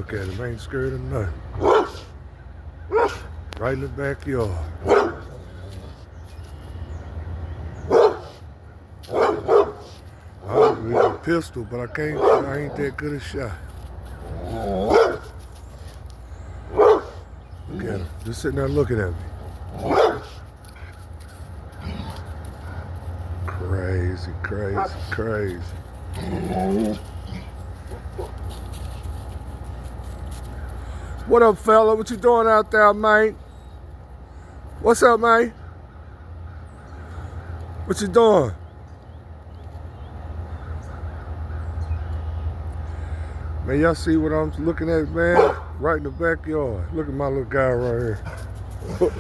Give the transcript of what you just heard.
Look at him, ain't scared of nothing. Right in the backyard. I was with a pistol, but I ain't that good a shot. Look at him, just sitting there looking at me. Crazy, crazy, crazy. What up, fella? What you doing out there, mate? What's up, mate? What you doing? Man, y'all see what I'm looking at, man? Right in the backyard. Look at my little guy right here.